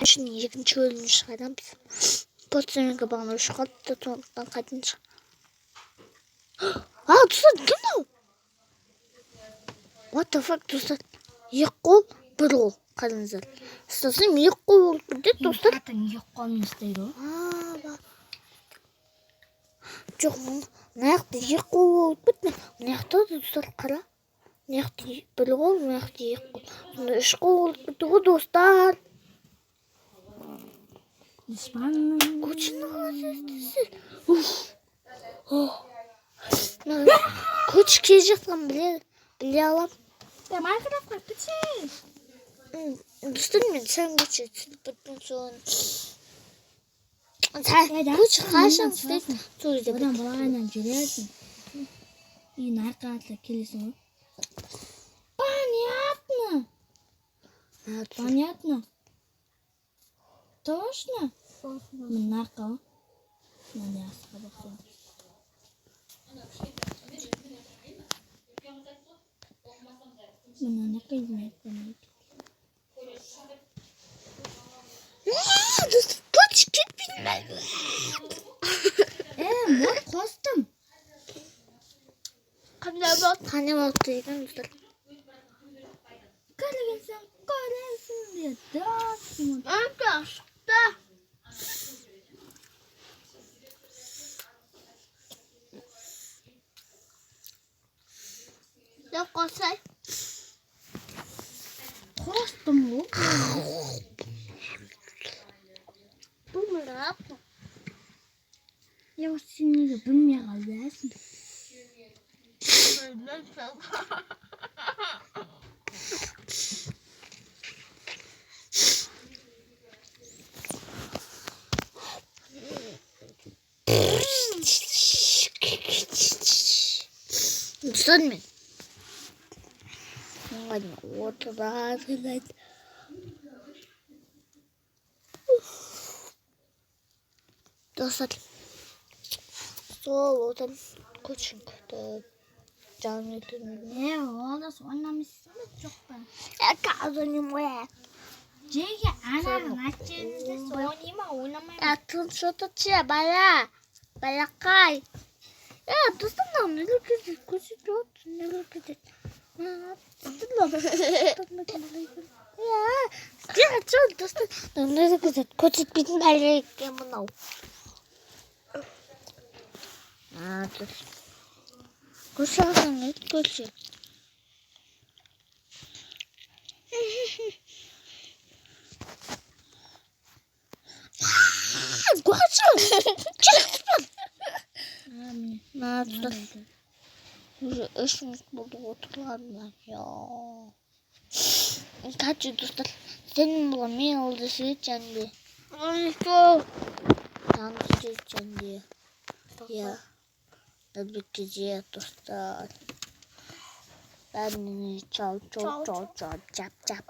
Şimdi екінші бөлімін шығарамыз. Поцемге бағана үш қалыпты, сондықтан қайтын шығ. Достар, мынау. What the fuck, достар? Екі қол, бір қол. Қараңыздар. Істесем екі қол болып кетеді, достар. Екі қолын істейді. Жоқ, мына жақта екі қол болып кетті. Мына жақта достар, қара. Мына жақта бір қол, мына жақта екі қол. Сонда үш қол болып кетті ғой, достар. Көчені қаласыз. Көч кел жатқан біле алам. Майнкрафтқа кетші. Достар, мен сән көчі түсініп біттім соң. Көч қашан істейді? Одан бұлағайнан жүресің. И нарқатлы келесің. Понятно. Понятно. Точно? Мен нарқа. Мен ясыға бақсам. Мен нарқа izin Dostlar, kaç git bilmem. Mor kostüm. Hani bak diyeceğim dostlar. Karagınsan karasın diye dağıtsın. Arkadaşlar. Yok olsay. Kostüm bu. Bu mu ne yapma? Ya sinirli bilmeye kalıyorsun. Dostlar mı? Hadi ortada arkadaşlar. Dostlar. Sol odan koçun da canlı dönüyor. Orada oynamışsın da çok ben. Kazanayım be. Cege ananın açığında oynamaya. Ya şurada çiğ bala. Bala kay. Ya dostlar ne güzel koçun çok ne güzel. Ya çok dostlar ne güzel koçun bitmeli yaman. Dur. Koşarsan git koşu. Koşun. Çıktın. Dur. Уже 3 минут буду oturanlar ya. Kaç dostlar. Senin bulamaya oldu söyleyeceğim diye. Tam söyleyeceğim diye. Ya. Добрый день, достал. Ладно, чау, чап, чап, чап.